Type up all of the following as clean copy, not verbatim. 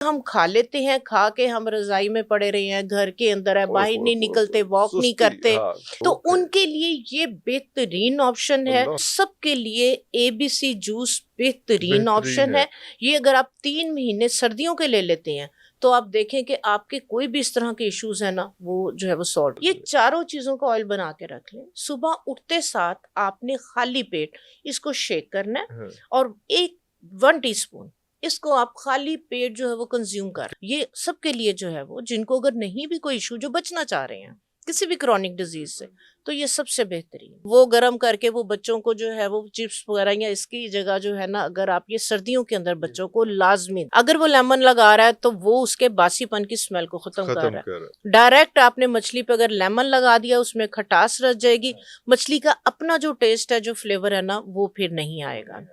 हम खा लेते हैं, खा के हम रजाई में पड़े रहे हैं, घर के अंदर है, बाहर नहीं निकलते, वॉक नहीं करते, तो उनके लिए ये बेहतरीन ऑप्शन है। सबके लिए ABC जूस बेहतरीन ऑप्शन है। ये अगर आप 3 महीने सर्दियों के ले लेते हैं तो आप देखें कि आपके कोई भी इस तरह के इश्यूज है ना, वो जो है वो सॉल्व। ये चारों चीजों का ऑयल बना के रख लें। सुबह उठते साथ आपने खाली पेट इसको शेक करना है और 1 टीस्पून इसको आप खाली पेट जो है वो कंज्यूम कर। ये सबके लिए जो है वो, जिनको अगर नहीं भी कोई इशू, जो बचना चाह रहे हैं किसी भी क्रॉनिक डिजीज से, तो ये सबसे बेहतरीन। वो गर्म करके वो बच्चों को जो है वो चिप्स वगैरह या इसकी जगह जो है ना, अगर आप ये सर्दियों के अंदर बच्चों को लाजमी, अगर वो लेमन लगा रहा है तो वो उसके बासीपन की स्मेल को खत्म कर रहा है। डायरेक्ट आपने मछली पे अगर लेमन लगा दिया, उसमें खटास रह जाएगी, मछली का अपना जो टेस्ट है, जो फ्लेवर है ना, वो फिर नहीं आएगा।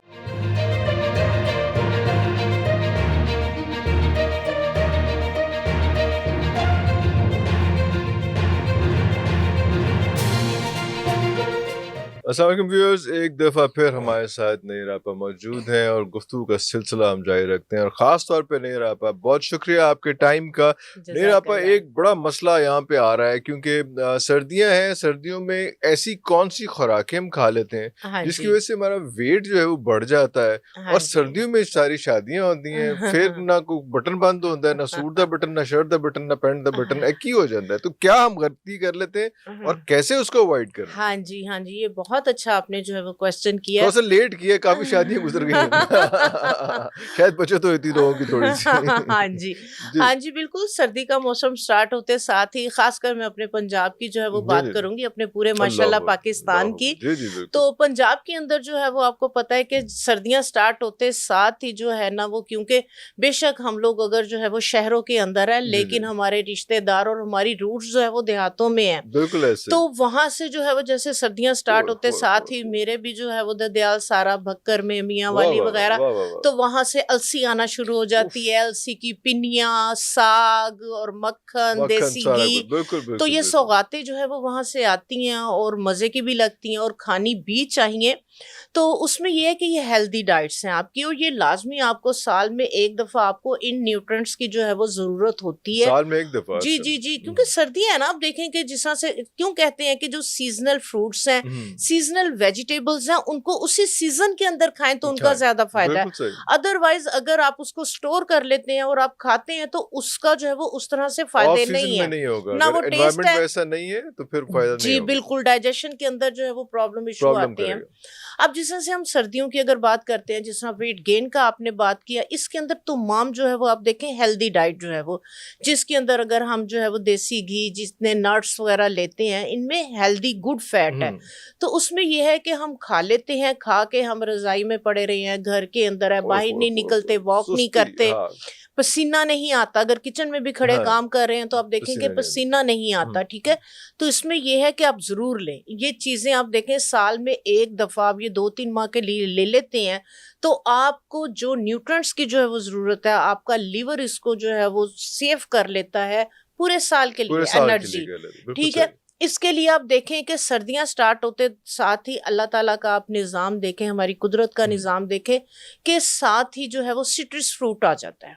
अस्सलाम वालेकुम व्यूअर्स, एक दफ़ा फिर हमारे साथ नईर आपा मौजूद हैं और गुफ्तगू का सिलसिला हम जारी रखते हैं। और ख़ास तौर पे नईर आपा, बहुत शुक्रिया आपके टाइम का। नईर आपा, एक बड़ा मसला यहाँ पे आ रहा है क्योंकि सर्दियाँ हैं, सर्दियों में ऐसी कौन सी खुराकें हम खा लेते हैं जिसकी वजह से हमारा वेट जो है वो बढ़ जाता है। और सर्दियों में सारी शादियाँ होती हैं, फिर ना कोई बटन बंद होता है, ना सूट दा बटन, ना शर्ट दा बटन, ना पैंट दा बटन, एक ही हो जाता है। तो क्या हम गलती कर लेते हैं और कैसे उसको अवॉइड करें? हाँ जी, ये बहुत अच्छा आपने जो है वो क्वेश्चन किया। थोड़ा सा लेट किया, काफी शादियां गुजर गई शायद बचत तो होती लोगों की थोड़ी सी। हाँ जी बिल्कुल। सर्दी का मौसम स्टार्ट होते साथ ही, खासकर मैं अपने पंजाब की जो है वो बात करूंगी, अपने पूरे माशाल्लाह पाकिस्तान की। तो पंजाब के अंदर जो है वो आपको पता है कि सर्दियां स्टार्ट होते साथ ही जो है ना वो, क्योंकि बेशक हम लोग अगर जो है वो शहरों के अंदर है, लेकिन हमारे रिश्तेदार और हमारी रूट्स जो है वो देहातों में है। बिल्कुल ऐसे। तो वहां से जो है वो, जैसे सर्दियां स्टार्ट होते साथ ही मेरे भी जो है वो ददयाल सारा भक्कर में मियाँ वाली वगैरह, तो वहां से अलसी आना शुरू हो जाती है। अलसी की पिनिया, साग और मक्खन, देसी घी, तो ये सौगातें जो है वो वहां से आती हैं और मजे की भी लगती हैं और खानी भी चाहिए। तो उसमें ये है कि ये हेल्दी डाइट्स हैं आपकी, और ये लाजमी आपको साल में एक दफा आपको इन न्यूट्रिएंट्स की जो है वो जरूरत होती है। साल में एक दफा? जी, क्योंकि सर्दियां है ना, आप देखें कि जिस तरह से क्यों कहते हैं कि जो सीजनल फ्रूट्स हैं, सीजनल वेजिटेबल्स हैं, उनको उसी सीजन के अंदर खाएं तो उनका ज्यादा फायदा है। अदरवाइज अगर आप उसको स्टोर कर लेते हैं और आप खाते हैं तो उसका जो है वो उस तरह से फायदे नहीं है, ना वो टेस्ट है, वैसा नहीं है तो फिर फायदा नहीं जी बिल्कुल। डाइजेशन के अंदर जो है वो प्रॉब्लम इशू आते हैं। अब जिस तरह से हम सर्दियों की अगर बात करते हैं, जिस तरह वेट गेन का आपने बात किया, इसके अंदर तमाम जो है वो आप देखें हेल्दी डाइट जो है वो, जिसके अंदर अगर हम जो है वो देसी घी, जितने नट्स वगैरह लेते हैं, इनमें हेल्दी गुड फैट है। तो उसमें यह है कि हम खा लेते हैं, खा के हम रजाई में पड़े रहे हैं, घर के अंदर है, बाहर नहीं निकलते, वॉक नहीं करते, पसीना नहीं आता। अगर किचन में भी खड़े काम कर रहे हैं तो आप देखेंगे पसीना नहीं आता, ठीक है। तो इसमें यह है कि आप जरूर लें ये चीजें। आप देखें साल में एक दफा आप ये 2-3 माह के लिए ले लेते हैं तो आपको जो न्यूट्रिएंट्स की जो है वो जरूरत है, आपका लीवर इसको जो है वो सेव कर लेता है पूरे साल के लिए एनर्जी, ठीक है। इसके लिए आप देखें कि सर्दियां स्टार्ट होते साथ ही अल्लाह ताला का आप निज़ाम देखें, हमारी कुदरत का निज़ाम देखें कि साथ ही जो है वो सिट्रस फ्रूट आ जाता है।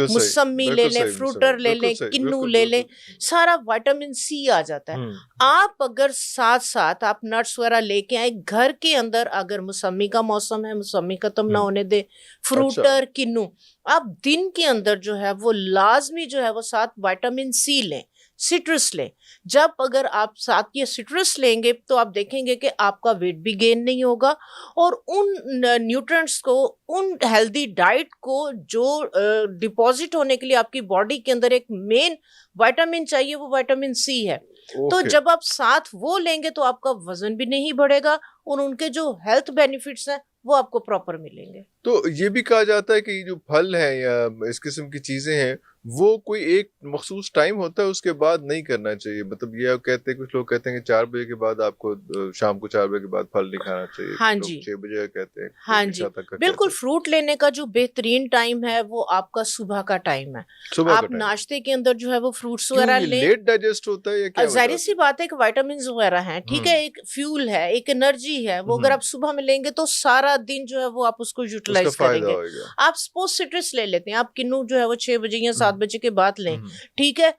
मुसम्मी ले लें, फ्रूटर ले लें, किन्नू ले लें, सारा विटामिन सी आ जाता है। आप अगर साथ साथ आप नट्स वगैरह लेके आए घर के अंदर, अगर मुसम्मी का मौसम है, मुसम्मी खत्म ना होने दे, फ्रूटर किन्नू आप दिन के अंदर जो है वो लाजमी जो है वो साथ विटामिन सी लें, सिट्रस लें। जब अगर आप साथ ये सिट्रस लेंगे तो आप देखेंगे कि आपका वेट भी गेन नहीं होगा और उन न्यूट्रिएंट्स को, उन हेल्दी डाइट को जो डिपॉजिट होने के लिए आपकी बॉडी के अंदर एक मेन विटामिन चाहिए, वो विटामिन सी है। तो जब आप साथ वो लेंगे तो आपका वजन भी नहीं बढ़ेगा और उनके जो हेल्थ बेनिफिट्स हैं वो आपको प्रॉपर मिलेंगे। तो ये भी कहा जाता है कि जो फल है या इस किस्म की चीजें हैं वो कोई एक मखसूस टाइम होता है, उसके बाद नहीं करना चाहिए। मतलब ये कहते हैं, कुछ लोग कहते हैं कि 4 बजे के बाद आपको, शाम को 4 बजे के बाद फल नहीं खाना चाहिए। हाँ जी, 6 बजे कहते हैं। हाँ जी बिल्कुल। फ्रूट लेने का जो बेहतरीन टाइम है वो आपका सुबह का टाइम है। आप नाश्ते के अंदर जो है वो फ्रूट्स वगैरह लें। लेट डाइजेस्ट होता है या क्या? जाहिर सी बात है कि विटामिन वगैरह हैं, ठीक है, एक फ्यूल है, एक एनर्जी है, वो अगर आप सुबह में लेंगे तो सारा दिन जो है वो आप उसको यूटिलाइज यूटिलाइज करेंगे। आप सपोज सिट्रस ले लेते हैं, आप किन्नू जो है वो 6 बजे या 7 बजे के बाद लें, ठीक है,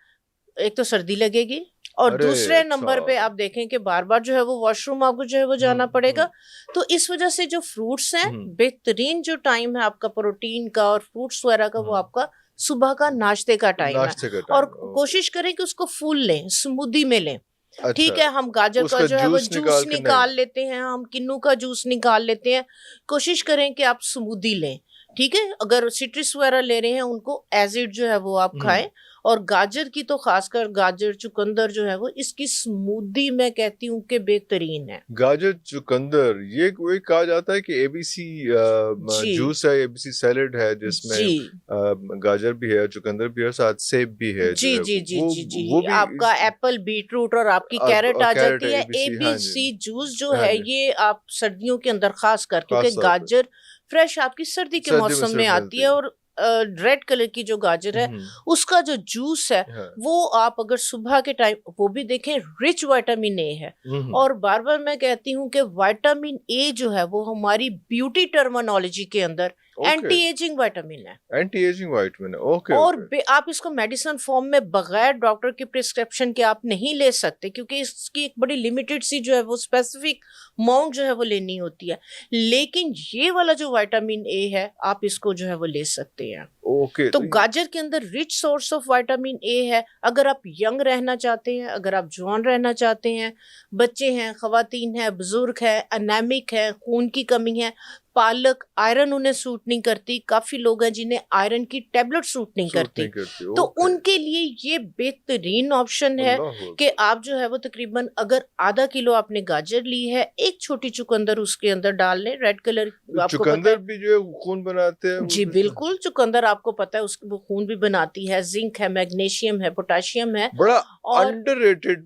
एक तो सर्दी लगेगी और दूसरे नंबर पे आप देखें कि बार बार जो है वो वॉशरूम आपको जो है वो जाना पड़ेगा। तो इस वजह से जो फ्रूट्स हैं, बेहतरीन जो टाइम है आपका प्रोटीन का और फ्रूट्स वगैरह का, वो आपका सुबह का नाश्ते का टाइम है। और कोशिश करें कि उसको फुल लें, स्मूदी में लें। अच्छा, ठीक है, हम गाजर का जो है वो जूस निकाल लेते हैं, हम किन्नू का जूस निकाल लेते हैं। कोशिश करें कि आप स्मूदी लें, ठीक है। अगर सिट्रस वगैरह ले रहे हैं उनको एज इट जो है वो आप खाएं। और गाजर की तो खासकर गाजर चुकंदर जो है वो इसकी स्मूदी मैं कहती हूँ कि बेहतरीन है। गाजर चुकंदर ये कोई कहा जाता है कि एबीसी जूस है, एबीसी सैलेड है जिसमें गाजर भी है, चुकंदर भी है, साथ सेब भी है। जी जी जी जी जी, वो भी आपका एप्पल, बीटरूट और आपकी कैरेट आ जाती है। एबीसी जूस जो है ये आप सर्दियों के अंदर खास कर, क्योंकि गाजर फ्रेश आपकी सर्दी के मौसम में आती है। और रेड कलर की जो गाजर है उसका जो जूस है वो आप अगर सुबह के टाइम, वो भी देखें रिच विटामिन ए है। और बार बार मैं कहती हूँ कि विटामिन ए जो है वो हमारी ब्यूटी टर्मिनोलॉजी के अंदर एंटी एजिंग विटामिन है। एंटी एजिंग विटामिन है, ओके। और आप इसको मेडिसिन फॉर्म में बगैर डॉक्टर के प्रिस्क्रिप्शन के आप नहीं ले सकते, क्योंकि इसकी एक बड़ी लिमिटेड सी जो है वो स्पेसिफिक अमाउंट जो है वो लेनी होती है। लेकिन ये वाला जो विटामिन ए है आप इसको जो है वो ले सकते हैं। ओके, तो गाजर के अंदर rich source of vitamin A है। अगर आप यंग रहना चाहते हैं, अगर आप जवान रहना चाहते हैं, बच्चे हैं, खवातीन हैं, बुजुर्ग है, एनेमिक है, खून की कमी है, पालक, आयरन उन्हें सूट नहीं करती, काफी लोग हैं जिन्हें आयरन की टैबलेट सूट नहीं करती, तो उनके लिए ये बेहतरीन ऑप्शन है कि आप जो है वो तकरीबन अगर आधा किलो आपने गाजर ली है, एक छोटी चुकंदर उसके अंदर डाल लें। रेड कलर चुकंदर भी जो है खून बनाते हैं। जी बिल्कुल, चुकंदर आपको पता है वो खून भी बनाती है, जिंक है, मैग्नीशियम है, पोटाशियम है। बड़ा अंडररेटेड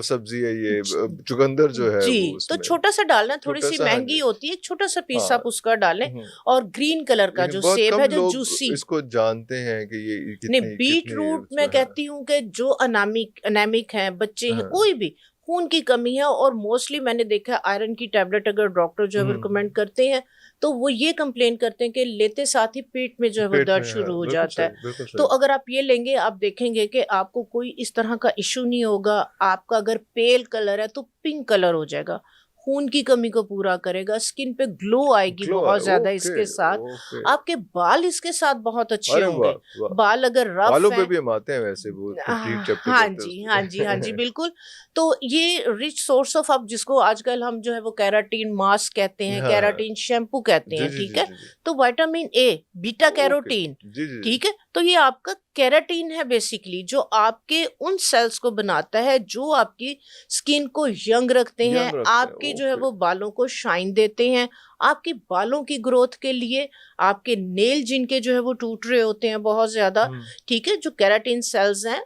सब्जी है ये चुकंदर जो है। जी, तो छोटा सा डालना, थोड़ी सी महंगी होती है, एक छोटा सा पीस आप उसका डालें। और ग्रीन कलर का जो सेब है, जो जूसी, इसको जानते हैं कि ये कितनी, बीट रूट मैं कहती हूँ कि जो अनामिक है, बच्चे हैं, कोई भी खून की कमी है, और मोस्टली मैंने देखा है आयरन की टैबलेट अगर डॉक्टर जो है रिकमेंड करते हैं तो वो ये कंप्लेन करते हैं कि लेते साथ ही पेट में जो है वो दर्द शुरू हो जाता है। तो अगर आप ये लेंगे आप देखेंगे कि आपको कोई इस तरह का इशू नहीं होगा। आपका अगर पेल कलर है तो पिंक कलर हो जाएगा, खून की कमी को पूरा करेगा, स्किन पे ग्लो आएगी बहुत ज्यादा। इसके साथ आपके बाल इसके साथ बहुत अच्छे होंगे। बाल अगर रफ बालों पे भी हम आते हैं वैसे वो हाँ जी हाँ जी हाँ जी बिल्कुल। तो ये रिच सोर्स ऑफ, आप जिसको आजकल हम जो है वो कैराटीन मास्क कहते हैं, कैराटीन शैम्पू कहते हैं, ठीक है। तो विटामिन ए, बीटा कैरोटीन, ठीक है, तो ये आपका कैराटीन है बेसिकली, जो आपके उन सेल्स को बनाता है जो आपकी स्किन को यंग रखते हैं, आपके जो है वो बालों को शाइन देते हैं, आपके बालों की ग्रोथ के लिए, आपके नेल जिनके जो है वो टूट रहे होते हैं बहुत ज्यादा, ठीक है, जो कैराटीन सेल्स हैं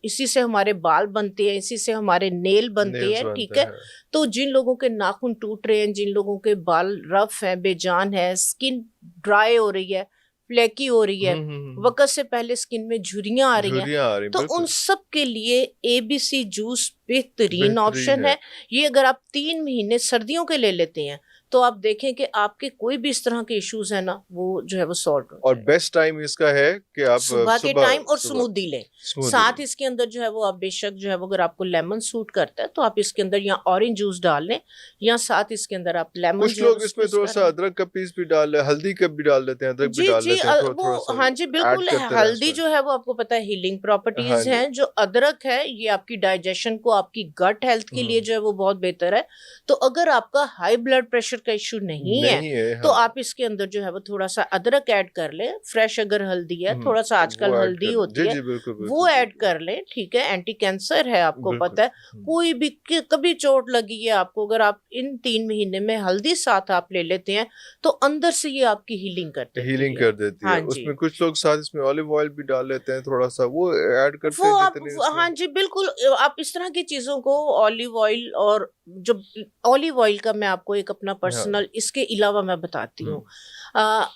इसी से हमारे बाल बनते हैं, इसी से हमारे नेल बनते हैं, ठीक है। तो जिन लोगों के नाखून टूट रहे हैं, जिन लोगों के बाल रफ हैं, बेजान है, स्किन ड्राई हो रही है, फ्लेकी हो रही है, वक्त से पहले स्किन में झुर्रियां आ रही हैं, तो उन सब के लिए एबीसी जूस बेहतरीन ऑप्शन है। ये अगर आप 3 महीने सर्दियों के ले लेते हैं तो आप देखें कि आपके कोई भी इस तरह के इश्यूज है ना, वो जो है वो सॉल्व हो। और बेस्ट टाइम इसका है कि आप सुबह के टाइम और स्मूदी लें। साथ इसके अंदर जो है वो आप बेशक जो है वो अगर आपको लेमन सूट करता है तो आप इसके अंदर या ऑरेंज जूस डाल लें, या साथ इसके अंदर आप लेमन, कुछ लोग इसमें थोड़ा सा अदरक का पीस भी डाल ले, हल्दी का भी डाल देते हैं, अदरक भी डाल लेते हैं वो। हाँ जी बिल्कुल, हल्दी जो है वो आपको पता है हीलिंग प्रॉपर्टीज हैं। जो अदरक है ये आपकी डाइजेशन को, आपकी गट हेल्थ के लिए जो है वो बहुत बेहतर है। तो अगर आपका हाई ब्लड प्रेशर का इशू नहीं है तो आप इसके अंदर जो है वो थोड़ा सा अदरक ऐड कर ले, फ्रेश अगर हल्दी है, थोड़ा सा आजकल हल्दी होती है वो ऐड कर ले, ठीक है। एंटी कैंसर है, आपको पता है, कोई भी कभी चोट लगी है आपको, अगर आप इन 3 महीने में हल्दी साथ आप ले लेते हैं तो अंदर से ये आपकी हीलिंग कर देती है। उसमें कुछ लोग साथ इसमें ऑलिव ऑयल भी डाल लेते हैं, थोड़ा सा वो ऐड करते हैं आप, हाँ जी बिल्कुल, आप इस तरह की चीजों को, ऑलिव ऑयल, और जो ऑलिव ऑयल का मैं आपको एक अपना पर्सनल इसके अलावा मैं बताती हूँ,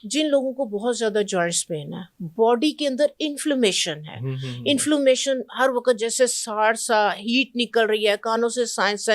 जिन लोगों को बहुत ज्यादा जॉइंट्स पेन है, बॉडी के अंदर इन्फ्लेमेशन है, इन्फ्लेमेशन हर वक्त जैसे साड़ सा हीट निकल रही है, कानों से साइंस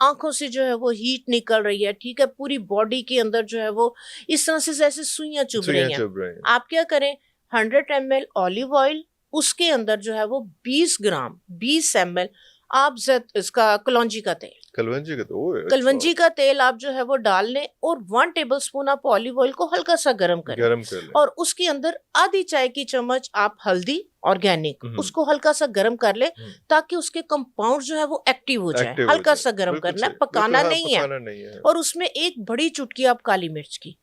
आंखों से जो है वो हीट निकल रही है, ठीक है, पूरी बॉडी के अंदर जो है वो इस तरह से जैसे सुइयां चुभ रही हैं, आप क्या करें, 100 ml ऑलिव ऑयल, उसके अंदर जो है वो 20 ग्राम 20 ml आप इसका कलौंजी का तेल, कलवंजी का तेल आप जो है वो डाल लें, और 1 टेबलस्पून आप ऑलिव ऑयल को हल्का सा गर्म करें, और उसके अंदर आधी चाय की चम्मच आप हल्दी ऑर्गेनिक उसको हल्का सा गर्म कर ले, ताकि उसके कंपाउंड जो है वो एक्टिव हो जाए। हल्का सा गर्म करना है, पकाना नहीं है। और उसमें एक बड़ी चुटकी आप काली मिर्च की,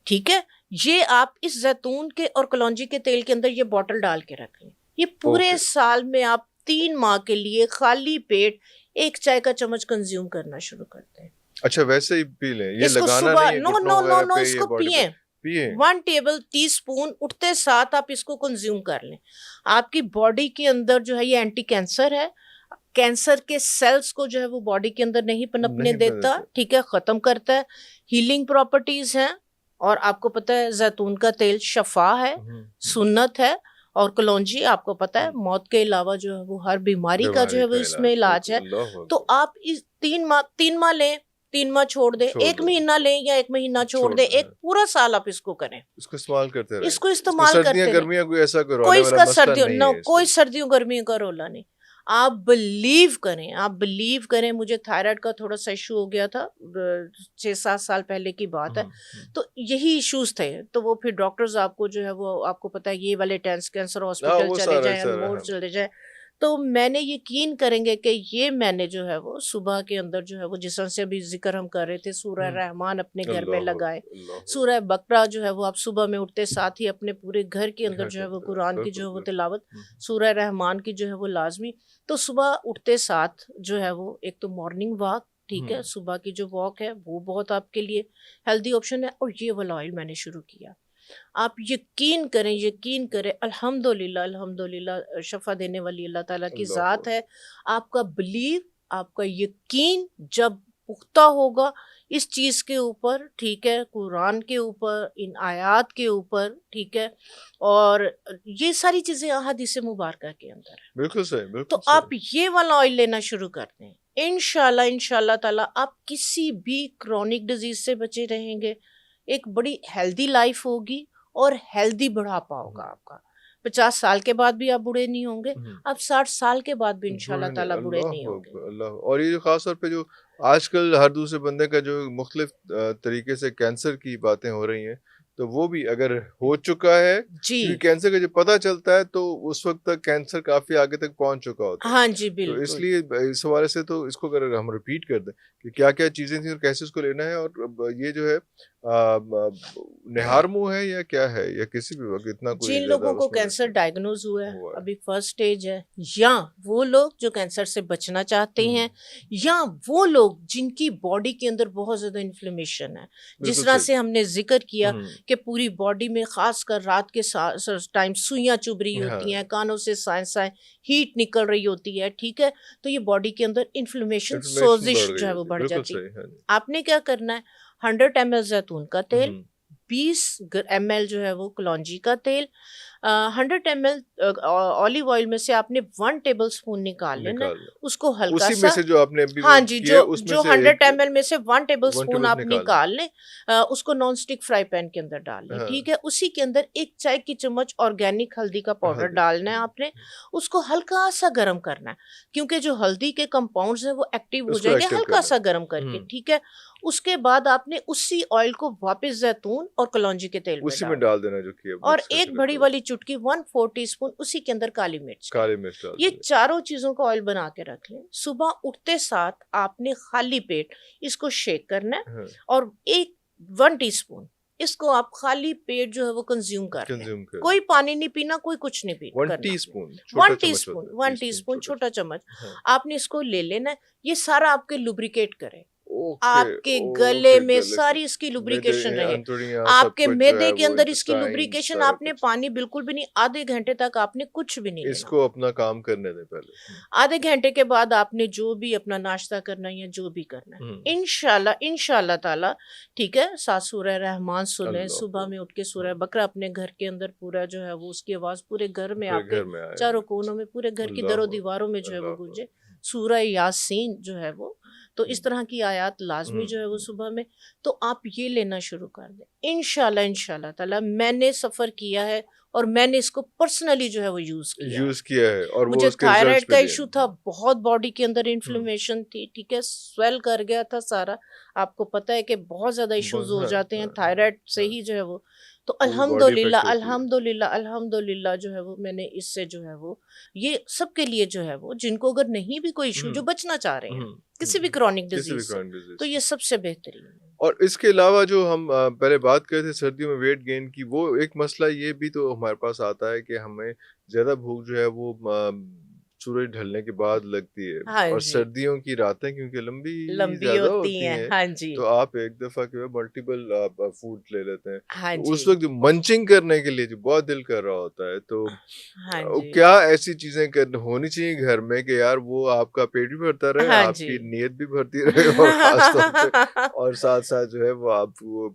ठीक है, ये आप इस जैतून के और कलौंजी के तेल के अंदर ये बॉटल डाल के रख लें। ये पूरे साल में आप 3 माह के लिए खाली पेट 1 चाय का चम्मच कंज्यूम करना शुरू करते हैं। अच्छा, वैसे ही पी लें, ये इसको लगाना सुबह, नहीं है, नो, इसको पिए 1 टेबल टीस्पून उठते साथ आप इसको कंज्यूम कर लें। आपकी बॉडी के अंदर जो है ये एंटी कैंसर है, कैंसर के सेल्स को जो है वो बॉडी के अंदर नहीं पनपने देता, ठीक है, खत्म करता है, हीलिंग प्रॉपर्टीज हैं। और आपको पता है जैतून का तेल शफा है, सुन्नत है, और कलौंजी आपको पता है मौत के अलावा जो है वो हर बीमारी का जो है वो इसमें इलाज है। तो आप इस 3 माह लें, 3 माह छोड़ दें, 1 महीना लें या 1 महीना छोड़ दें, एक पूरा साल आप इसको करें, इसको इस्तेमाल करते रहें, इसको इस्तेमाल करते रहें। गर्मियां कोई ऐसा कोई इसका सर्दियों कोई सर्दियों गर्मियों का रोला नहीं। आप बिलीव करें, मुझे थायराइड का थोड़ा सा इशू हो गया था 6-7 साल पहले की बात है, तो यही इश्यूज थे, तो वो फिर डॉक्टर्स आपको जो है वो आपको पता है ये वाले कैंसर हॉस्पिटल चले जाए, चले जाए, तो मैंने यकीन करेंगे कि ये मैंने जो है वो सुबह के अंदर जो है वो जिस तरह से अभी जिक्र हम कर रहे थे, सूरह रहमान अपने घर में लगाए, सूरह बकरा जो है वो आप सुबह में उठते साथ ही अपने पूरे घर के अंदर जो है वो कुरान की जो है वो तिलावत, सूरह रहमान की जो है वो लाजमी। तो सुबह उठते साथ जो है वो एक तो मॉर्निंग वॉक, ठीक है, सुबह की जो वॉक है वो बहुत आपके लिए हेल्दी ऑप्शन है। और ये वाला ऑयल मैंने शुरू किया, आप यकीन करें, अल्हम्दुलिल्लाह शफा देने वाली अल्लाह ताला की ज़ात है। आपका बिलीव, आपका यकीन जब पुख्ता होगा इस चीज़ के ऊपर, ठीक है, कुरान के ऊपर, इन आयात के ऊपर, ठीक है, और ये सारी चीज़ें अहादीस मुबारका के अंदर है। बिल्कुल सही, बिल्कुल तो सही। आप ये वाला ऑयल लेना शुरू करते हैं, इंशाल्लाह ताला आप किसी भी क्रॉनिक डिजीज से बचे रहेंगे, एक बड़ी हेल्दी लाइफ होगी और हेल्दी बुढ़ापा होगा आपका। 50 साल के बाद भी आप बूढ़े नहीं होंगे, आप 60 साल के बाद भी इंशाल्लाह ताला बूढ़े नहीं होंगे। अल्लाह। और ये जो खास तौर पे जो आजकल हर दूसरे बंदे का जो मुख्तलिफ तरीके से कैंसर की बातें हो रही हैं, तो वो भी अगर हो चुका है, क्योंकि कैंसर का जब पता चलता है तो उस वक्त तक कैंसर काफी आगे तक पहुंच चुका होता है। हाँ जी, बिल्कुल। तो इसलिए इस हवाले से तो इसको अगर हम रिपीट कर दें कि क्या क्या चीजें थी और कैसे उसको लेना है, और ये जो है निहार मुंह है या क्या है, या किसी भी वक्त इतना कोई जिन लोगों को कैंसर डायग्नोज हुआ है, अभी फर्स्ट स्टेज है, या वो लोग जो कैंसर से बचना चाहते हैं, या वो लोग जिनकी बॉडी के अंदर बहुत ज्यादा इन्फ्लेमेशन है, जिस तरह से हमने जिक्र किया कि पूरी बॉडी में खासकर रात के टाइम सुइयां चुभ रही होती हैं, कानों से साए हीट निकल रही होती है, ठीक है, तो ये बॉडी के अंदर इन्फ्लेमेशन सोजिश जो है वो बढ़ जाती है। आपने क्या करना है, 100 ml जैतून का तेल, 20 ml जो है वो कलौंजी का तेल, 100 ml ऑलिव ऑयल में से आपने 1 टेबलस्पून निकाल लेना, उसको हल्का सा, से जो आपने अभी हाँ जी, जो 100 ml में से 1 टेबलस्पून आप निकाल लें, उसको नॉन स्टिक फ्राई पैन के अंदर डाल लें, ठीक है, उसी के अंदर 1 चाय की चम्मच ऑर्गेनिक हल्दी का पाउडर डालना है आपने, उसको हल्का सा गर्म करना है, क्योंकि जो हल्दी के कंपाउंड्स हैं वो एक्टिव हो जाएंगे हल्का सा गर्म करके, ठीक है। उसके बाद आपने उसी ऑयल को वापस जैतून और कलौंजी के तेल में डाल देना, जो कि और एक बड़ी वाली चुटकी 1/4 टीस्पून उसी के अंदर काली मिर्च डाल, ये चारों चीजों का ऑयल बना के रख लें। सुबह उठते साथ आपने खाली पेट इसको शेक करना है, और 1 टीस्पून इसको आप खाली पेट जो है वो कंज्यूम कर लें, कोई पानी नहीं पीना, कोई कुछ नहीं पीना, 1 टीस्पून छोटा चम्मच आपने इसको ले लेना है। ये सारा आपके लुब्रिकेट करे, आपके गले में सारी इसकी लुब्रिकेशन रहे, आपके मैदे के अंदर इसकी लुब्रिकेशन, आपने पानी बिल्कुल भी नहीं, आधे घंटे तक आपने कुछ भी नहीं, इसको अपना काम करने दें पहले। आधे घंटे के बाद आपने जो भी अपना नाश्ता करना है या जो भी करना है, इंशाल्लाह ताला, ठीक है, साथ सूरह रहमान सुने, सुबह में उठ के सूरह बकरा अपने घर के अंदर पूरा जो है वो उसकी आवाज पूरे घर में, आपके चारों कोनों में, पूरे घर की दरों दीवारों में जो है वो गूंजे, सूरह यासीन जो है वो तो इस तरह की आयात लाजमी जो है वो सुबह में, तो आप ये लेना शुरू कर दें इंशाल्लाह। इंशाल्लाह ताला मैंने सफ़र किया है और मैंने इसको पर्सनली जो है वो यूज़ किया है। और वो मुझे उसके थायराइड रिजल्ट्स का भी दिए। इशू था, बहुत बॉडी के अंदर इन्फ्लेमेशन थी, ठीक है, स्वेल कर गया था सारा। आपको पता है कि बहुत ज़्यादा इश्यूज हो हाँ, जाते हैं हाँ, थायराइड से हाँ, ही जो है वो। तो पूरी बॉडी अल्हम्दुलिल्लाह इफेक्ट होती है। अल्हम्दुलिल्लाह अल्हम्दुलिल्लाह जो है वो मैंने इससे जो है वो, ये सबके लिए जो है वो, जिनको अगर नहीं भी कोई इशू, जो बचना चाह रहे हैं किसी भी क्रॉनिक किसी भी डिजीज से, क्रॉनिक डिजीज तो ये सबसे बेहतरीन है। और इसके अलावा जो हम पहले बात कर रहे थे सर्दियों में वेट गेन की, वो एक मसला ये भी तो हमारे पास आता है कि हमें ज़्यादा भूख जो है वो सूरज ढलने के बाद लगती है, हाँ और जी, सर्दियों की रातें क्योंकि लंबी लंबी ज़्यादा होती होती हैं, हैं, हाँ जी, तो आप एक दफ़ा के मल्टीपल फूड ले लेते हैं। हाँ तो जी, उस वक्त जो मंचिंग करने के लिए जो बहुत दिल कर रहा होता है, तो हाँ जी, क्या ऐसी चीजें कर होनी चाहिए घर में कि यार वो आपका पेट भी भरता रहे, हाँ जी। आपकी नीयत भी भरती रहे, और खास तौर पे और साथ साथ जो है वो आप वो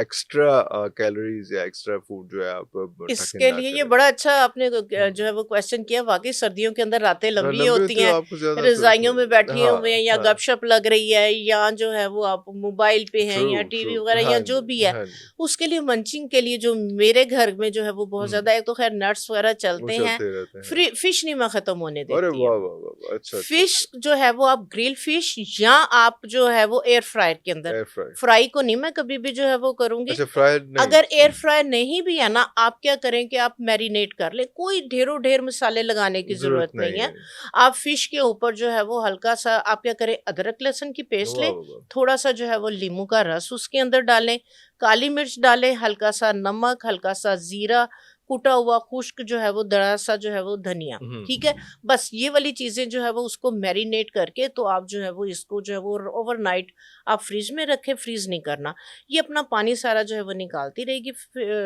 एक्स्ट्रा कैलोरीज या एक्स्ट्रा फूड जो है आप ठकिन इसके ना लिए ये करें। बड़ा अच्छा आपने जो हम्म। है वो क्वेश्चन किया। वाकई सर्दियों के अंदर रातें लंबी लंबी होती होती है हैं, तो आपको ज्यादा फिर रजाइयों में उसमें बैठे हाँ हुए हैं, या हाँ गपशप लग रही है, या जो है वो आप मोबाइल पे हैं, ट्रू या ट्रू टीवी वगैरह, या हाँ जो जी भी है, हाँ जी उसके लिए मंचिंग के लिए जो मेरे घर में जो है वो बहुत हम्म, ज्यादा है, तो खैर नट्स वगैरह वो चलते हैं। चलते रहते हैं। फिश नहीं मैं खत्म होने अरे देती वाह है। वाह वाह वाह, अच्छा अच्छा फिश अच्छा। जो है वो आप ग्रिल फिश, या आप जो है वो एयर फ्रायर के अंदर, एयर फ्राई, फ्राई को नहीं मैं कभी भी जो है वो करूंगी। अच्छा फ्राइड नहीं। अगर एयर फ्रायर नहीं भी है ना, आप क्या करें कि आप मैरिनेट कर लें, कोई ढेरों ढेर मसाले लगाने की जरूरत जरूरत नहीं नहीं है। है। आप फिश के ऊपर जो है वो हल्का सा आप क्या करें, अदरक लहसुन की पेस्ट वाह लें, वाह वाह, थोड़ा सा जो है वो नींबू का रस उसके अंदर डालें, काली मिर्च डालें, हल्का सा नमक, हल्का सा जीरा, कुटा हुआ खुश्क जो है वो, दरा सा जो है वो धनिया, ठीक है। बस ये वाली चीजें जो है वो उसको मैरिनेट करके, तो आप जो है वो इसको जो है वो ओवरनाइट आप फ्रिज में रखें, फ्रीज नहीं करना। ये अपना पानी सारा जो है वो निकालती रहेगी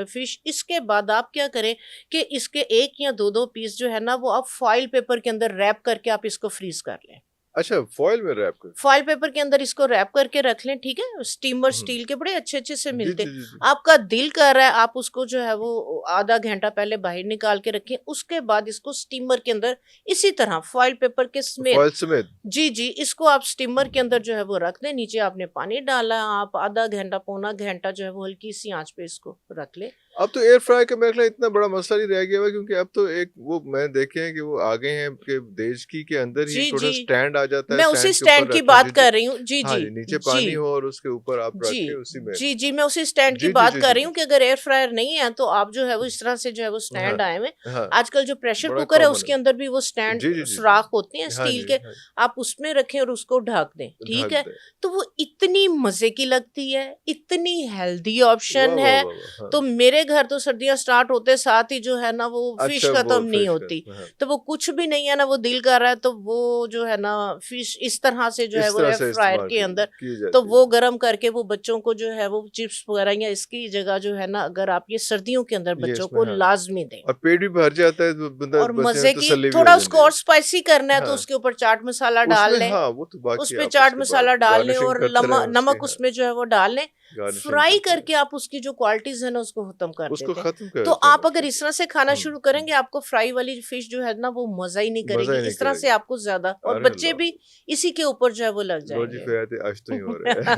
फिश। इसके बाद आप क्या करें कि इसके एक या दो दो पीस जो है ना वो आप फॉइल पेपर के अंदर रैप करके आप इसको फ्रीज कर लें। अच्छा फॉइल में रैप कर, फॉइल पेपर के अंदर इसको रैप करके रख लें, ठीक है। स्टीमर हम्म, स्टील के बड़े अच्छे अच्छे से जी मिलते जी हैं। जी जी, आपका दिल कर रहा है आप उसको जो है वो आधा घंटा पहले बाहर निकाल के रखें, उसके बाद इसको स्टीमर के अंदर इसी तरह फॉइल पेपर के समेत, फॉइल समेत। जी जी, इसको आप स्टीमर के अंदर जो है वो रख दें। नीचे आपने पानी डाला, आप आधा घंटा पौना घंटा जो है वो हल्की सी आंच पे इसको रख ले। अब तो एयर फ्राई का मेरे ख्याल इतना बड़ा मसला नहीं रह गया है, क्योंकि अब तो एक वो मैं देखे हैं कि वो आ गए हैं कि देश की के अंदर ही जी छोटा जी, स्टैंड आ जाता है, मैं उसी स्टैंड के ऊपर स्टैंड की रखें। जी बात जी कर रही हूँ, जी हाँ जी जी, नीचे जी पानी हो और उसके ऊपर आप रख जी के उसी में। जी जी, मैं उसी स्टैंड की जी जी बात जी कर जी रही जी हूँ कि अगर एयर फ्रायर नहीं है तो आप जो है वो इस तरह से जो है वो हाँ स्टैंड आए हुए। हाँ, आजकल जो प्रेशर बड़ा कुकर है कॉमन उसके है। अंदर भी वो स्टैंड जी जी जी सुराख होते हैं जी हाँ स्टील जी के, हाँ, आप उसमें रखें और उसको ढक दें, ठीक ढक है। दे। तो वो इतनी मजे की लगती है, इतनी हेल्दी वाह ऑप्शन वाह है। वाह वाह हाँ। तो मेरे घर तो सर्दियां स्टार्ट होते साथ ही जो है ना वो फिश अच्छा वो खत्म नहीं फिश का होती। हाँ, तो वो कुछ भी नहीं है ना, वो दिल कर रहा है तो वो जो है ना फिश इस तरह से जो है इस वो तरह एयर से फ्रायर इस्तेमाल के अंदर, की तो जाती है। वो गर्म करके वो बच्चों को जो है वो चिप्स वगैरह या इसकी जगह जो है ना, अगर आप ये सर्दियों के अंदर ये बच्चों इसमें को हाँ, लाजमी दें। और पेट भी भर जाता है तो बंदा और बच्चे में मजे की, तसल्ली भी हो थोड़ा जाती उसको है। और स्पाइसी करना है तो हाँ, उसके ऊपर चाट मसाला डाल उसमें लें, हाँ, वो तो उस बाकी पे आप चाट उसके बाद मसाला डाल लें गार्निशिंग और करते रहें उसकी नमक हाँ, उसमें जो है वो डाल लें। गार्निशिंग फ्राई करते रहें। करके आप उसकी जो क्वालिटीज है ना उसको खत्म कर उसको देते हैं। ख़त्म कर तो देते हैं आप अगर मसले इस को। तरह से खाना शुरू हुँ, करेंगे, आपको फ्राई वाली फिश जो है ना वो मजा ही नहीं मज़ा करेगी, ही नहीं इस तरह से करेगी। आपको ज्यादा, और अरे बच्चे अल्लाह! भी इसी के ऊपर जो है वो लग रोज़ी जाएंगे। फ़यात अश्तो ही हो रहा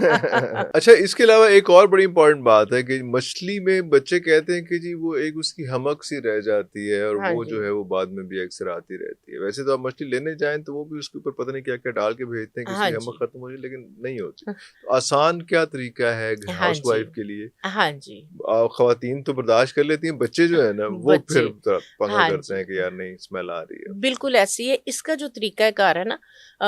है। अच्छा इसके अलावा एक और बड़ी इम्पोर्टेंट बात है कि मछली में बच्चे कहते हैं कि जी वो एक उसकी हमक सी रह जाती है, और हाँ वो जी, जो है वो बाद में भी अक्सर आती रहती है। वैसे तो आप मछली लेने जाएँ तो वो भी उसके ऊपर पता नहीं क्या-क्या डाल के भेजते हैं कि हाँ उसकी हमक जी, ख़त्म हो जाए, लेकिन नहीं होती। तो आसान क्या तरीका है हाँ जी, हाउसवाइफ़ के लिए? हाँ जी, ख़वातीन तो बर्दाश्त कर लेती हैं, बच्चे जो है ना वो बच्चे, फिर पंगा हाँ करते जी, हैं कि यार नहीं स्मेल आ रही है। बिल्कुल ऐसी है। इसका जो तरीकाकार है ना,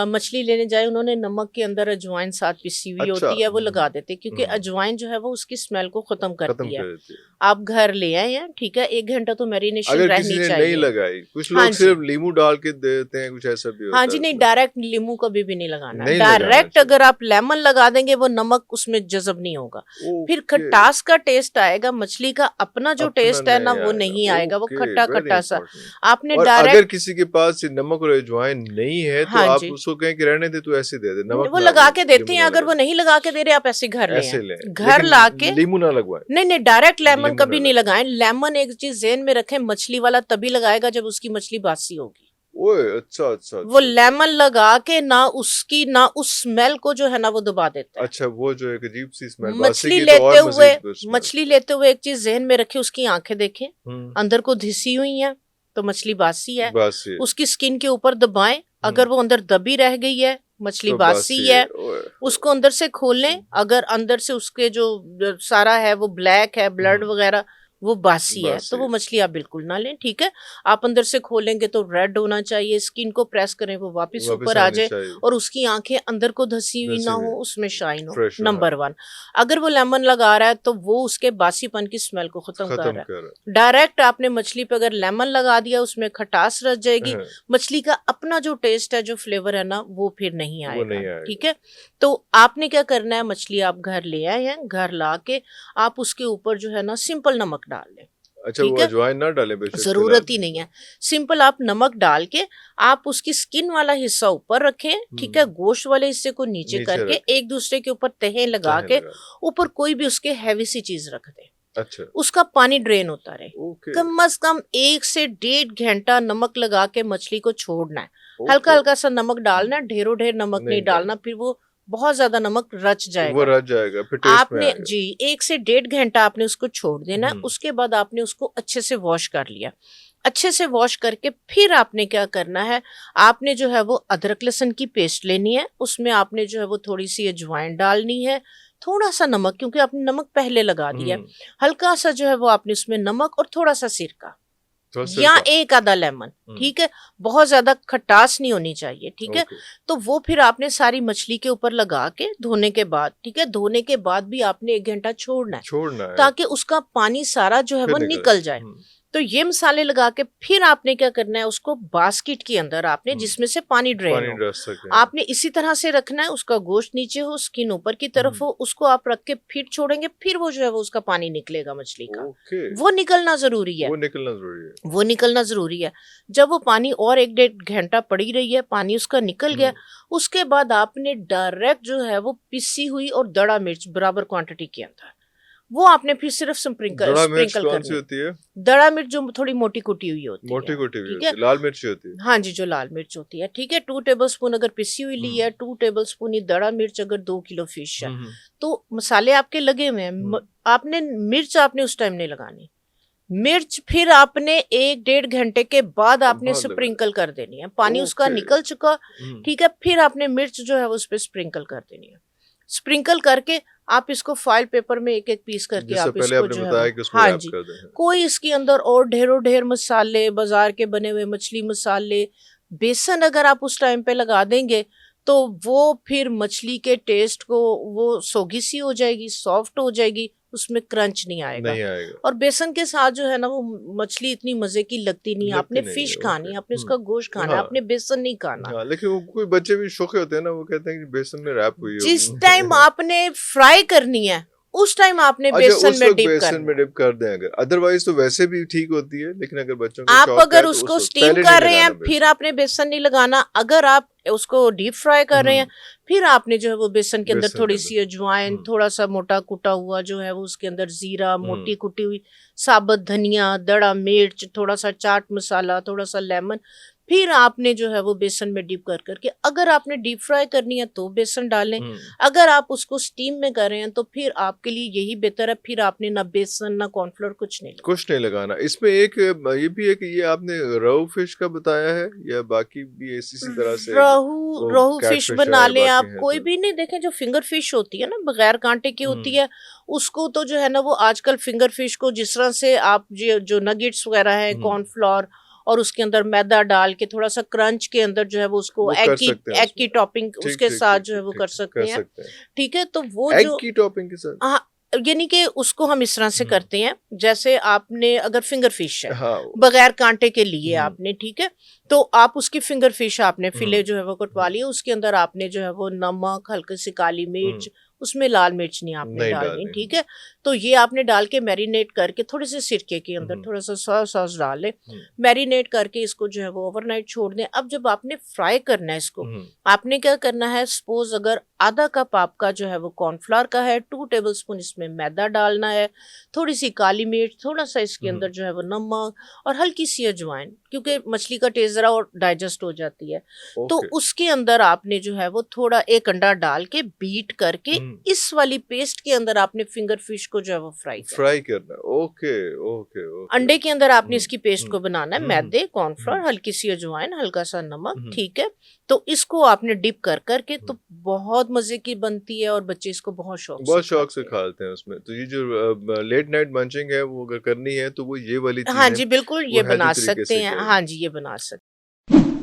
मछली लेने जाए, उन्होंने नमक के अंदर अजवाइन साथ पिसी हुई अच्छा होती है वो लगा देते हैं, क्योंकि हुँ, अजवाइन जो है वो उसकी स्मेल को खत्म ख़त्म करती है। कर देती है। आप घर ले आए हैं, ठीक है, 1 घंटा तो मैरिनेशन अगर किसी रहनी ने नहीं चाहिए। लगाई, कुछ हाँ लोग जी, सिर्फ नींबू डाल के दे देते हैं, कुछ ऐसा भी हाँ होता जी, है नहीं, उसमें। डायरेक्ट नींबू कभी भी नहीं लगाना। नहीं लगाना डायरेक्ट चाहिए। अगर आप लेमन लगा देंगे वो नमक उसमें जज़ब नहीं होगा। फिर ओके, खटास का टेस्ट आएगा, मछली का अपना जो अपना टेस्ट है ना नहीं वो आएगा। नहीं आएगा, वो ओके, खट्टा वेरी खट्टा सा। इंपॉर्टेंट। आपने और अगर डायरेक्ट, किसी के पास ये नमक और अजवाइन नहीं है, तो हाँ आप जी, उसको कहें कि रहने दे, तू ऐसे दे दे, नमक वो ना लगा के देते नींबू हैं। ना अगर वो लगा, नहीं लगा के दे रहे, आप ऐसे घर ले आए, ऐसे लें, घर लेकिन ला के, नींबू ना लगवाएं, नहीं नहीं, डायरेक्ट लेमन नींबू ना कभी नहीं लगवाएं। लगाएं। लेमन एक चीज ज़हन में रखें, मछली वाला तभी लगाएगा जब उसकी मछली बासी होगी। ओए अच्छा अच्छा वो लेमन लगा के ना उस स्मेल को जो है ना वो दबा देता है। अच्छा, वो जो एक अजीब सी स्मेल बासी मछली की तो लेते और हुए मजीद स्मेल। मछली लेते हुए एक चीज जहन में रखे, उसकी आंखें देखें, हम्म, अंदर को धिसी हुई है तो मछली बासी है। बासी उसकी स्किन के ऊपर दबाएं, अगर वो अंदर दबी रह गई है मछली तो बासी बासी है। ओए उसको अंदर से खोलें, अगर अंदर से उसके जो सारा है वो ब्लैक है, ब्लड वगैरह वो बासी है, तो वो मछली आप बिल्कुल ना लें। ठीक है, आप अंदर से खोलेंगे तो रेड होना चाहिए, स्किन को प्रेस करें वो वापस ऊपर आ जाए और उसकी आंखें अंदर को धसी हुई ना हो, उसमें शाइन हो। नंबर 1, अगर वो लेमन लगा रहा है तो वो उसके बासीपन की स्मेल को खत्म कर रहा है। डायरेक्ट आपने मछली पे अगर लेमन लगा दिया उसमें खटास रह जाएगी, मछली का अपना जो टेस्ट है, जो फ्लेवर है ना, वो फिर नहीं आएगा। ठीक है, तो आपने क्या करना है, मछली आप घर ले आए हैं, घर ला के आप उसके ऊपर जो है ना सिंपल नमक डाल लें। अच्छा, वो अजवाइन ना डालें बेशक, जरूरत ही नहीं है, सिंपल आप नमक डाल के आप उसकी स्किन वाला हिस्सा ऊपर रखें। ठीक है, गोश्त वाले हिस्से को नीचे करके एक दूसरे के ऊपर तहें लगा के ऊपर कोई भी उसके हैवी सी चीज रख दे। अच्छा, उसका पानी ड्रेन होता रहे। कम से कम 1 से 1.5 घंटा नमक लगा के मछली को छोड़ना है। हल्का हल्का सा नमक डालना, ढेरों ढेर नमक नहीं डालना, फिर वो बहुत ज्यादा नमक रच जाएगा, वो रच जाएगा, फिर टेस्ट आपने में आएगा। जी 1 से 1.5 घंटा आपने उसको छोड़ देना। उसके बाद आपने उसको अच्छे से वॉश कर लिया। अच्छे से वॉश करके फिर आपने क्या करना है, आपने जो है वो अदरक लहसुन की पेस्ट लेनी है, उसमें आपने जो है वो थोड़ी सी अजवाइन डालनी है, थोड़ा सा नमक, क्योंकि आपने नमक पहले लगा दिया, हल्का सा जो है वो आपने उसमें नमक और थोड़ा सा सिरका या एक आधा लेमन। ठीक है, बहुत ज्यादा खटास नहीं होनी चाहिए। ठीक है, तो वो फिर आपने सारी मछली के ऊपर लगा के धोने के बाद, ठीक है, धोने के बाद भी आपने 1 घंटा छोड़ना है ताकि उसका पानी सारा जो है वो निकल जाए। तो ये मसाले लगा के फिर आपने क्या करना है, उसको बास्केट के अंदर आपने जिसमें से पानी ड्रेन हो, आपने इसी तरह से रखना है। उसका गोश्त नीचे हो, स्किन ऊपर की तरफ हो, उसको आप रख के फिर छोड़ेंगे, फिर वो जो है वो उसका पानी निकलेगा मछली का। वो निकलना जरूरी है, वो निकलना जरूरी है। जब वो पानी और 1-1.5 घंटा पड़ी रही है, पानी उसका निकल गया, उसके बाद आपने डायरेक्ट जो है वो पिसी हुई और दड़ा मिर्च बराबर क्वांटिटी के अंदर वो आपने फिर सिर्फ स्प्रिंकल करनी होती है। दड़ा मिर्च जो थोड़ी मोटी कुटी हुई होती है, ठीक है, लाल मिर्च होती है। हाँ जी, जो लाल मिर्च होती है। ठीक है, 2 टेबलस्पून अगर पिसी हुई ली है, 2 टेबलस्पून ही दड़ा मिर्च अगर 2 किलो फिश है, तो मसाले आपके लगे हुए हैं। आपने मिर्च आपने उस टाइम नहीं लगानी, मिर्च फिर आपने 1-1.5 घंटे के बाद आपने स्प्रिंकल कर देनी है, पानी उसका निकल चुका। ठीक है, फिर आपने मिर्च जो है उस पर स्प्रिंकल कर देनी है। स्प्रिंकल करके आप इसको फॉइल पेपर में एक एक पीस करके आप इसको जो है, हाँ जी, कोई इसके अंदर और ढेरों ढेर मसाले, बाजार के बने हुए मछली मसाले, बेसन अगर आप उस टाइम पे लगा देंगे तो वो फिर मछली के टेस्ट को वो सोगी सी हो जाएगी, सॉफ्ट हो जाएगी, उसमें क्रंच नहीं आएगा। और बेसन के साथ जो है ना वो मछली इतनी मजे की लगती नहीं है। आपने फिश खानी है, आपने उसका गोश्त खाना है, आपने बेसन नहीं खाना। लेकिन वो कोई बच्चे भी शौक होते हैं ना, वो कहते हैं कि बेसन में रैप हुई है। जिस टाइम आपने फ्राई करनी है उस टाइम आपने बेसन में डिप कर दें अगर, अदरवाइज तो वैसे भी ठीक होती है। लेकिन अगर बच्चों को आप अगर उसको स्टीम कर रहे हैं फिर आपने बेसन नहीं लगाना। अगर आप उसको डीप फ्राई कर रहे हैं फिर आपने जो है वो बेसन के अंदर थोड़ी सी अजवाइन, थोड़ा सा मोटा कुटा हुआ जो है वो उसके अंदर जीरा, मोटी कुटी हुई साबुत धनिया, दड़ा मिर्च, थोड़ा सा चाट मसाला, थोड़ा सा लेमन, फिर आपने जो है वो बेसन में डिप कर करके, अगर आपने डीप फ्राई करनी है तो बेसन डालें, अगर आप उसको स्टीम में कर रहे हैं तो फिर आपके लिए यही बेहतर है, फिर आपने ना बेसन ना कॉर्नफ्लोर कुछ नहीं लगाना। इसमें एक ये भी है कि ये आपने रोहू फिश का बताया है या बाकी भी इसी तरह से? रोहू फिश बना लें आप, कोई भी नहीं। देखें जो फिंगर फिश होती है ना, बगैर कांटे की होती है, उसको तो जो है ना वो आजकल फिंगर फिश को जिस तरह से आप जो नगेट्स वगैरह है, कॉर्नफ्लोर और उसके अंदर मैदा डाल के थोड़ा सा क्रंच के अंदर जो है वो उसको एग की टॉपिंग उसके साथ जो है वो कर सकते हैं। ठीक है, तो वो एग की टॉपिंग के साथ, हाँ, यानी कि उसको हम इस तरह से करते हैं, जैसे आपने अगर फिंगर फिश है बगैर कांटे के लिए आपने, ठीक है, तो आप उसकी फिंगर फिश आपने फिले जो है वो कटवा लिया, उसके अंदर आपने जो है वो नमक, हल्की सी काली मिर्च उसमें लाल मिर्च नहीं आपने नहीं डालनी, डालनी। ठीक है। तो ये आपने डाल के मैरिनेट करके थोड़े से सिरके के अंदर थोड़ा सा सोया सॉस डाल लें, मैरिनेट करके इसको जो है वो ओवरनाइट छोड़ दें। अब जब आपने फ्राई करना है इसको, आपने क्या करना है, सपोज अगर आधा कप आपका जो है वो कॉर्नफ्लावर का है, 2 टेबलस्पून इसमें मैदा डालना है, थोड़ी सी काली मिर्च, थोड़ा सा इसके अंदर जो है वो नमक और हल्की सी अजवाइन, क्योंकि मछली का टेस्ट जरा और डाइजेस्ट हो जाती है। तो उसके अंदर आपने जो है वो थोड़ा 1 अंडा डाल के बीट करके इस वाली पेस्ट के अंदर आपने फिंगर फिश को जो है वो फ्राई करना है। Okay okay okay. अंडे के अंदर आपने इसकी पेस्ट को बनाना है, मैदे, कॉर्नफ्लोर, हल्की सी अजवाइन, हल्का सा नमक, ठीक है। तो इसको आपने डिप कर करके, तो बहुत मजे की बनती है और बच्चे इसको बहुत शौक से खाते हैं उसमें। तो ये जो लेट नाइट मंचिंग है वो अगर करनी है तो वो ये वाली चीज हाँ जी बिल्कुल ये बना सकते हैं, हाँ जी ये बना सकते हैं।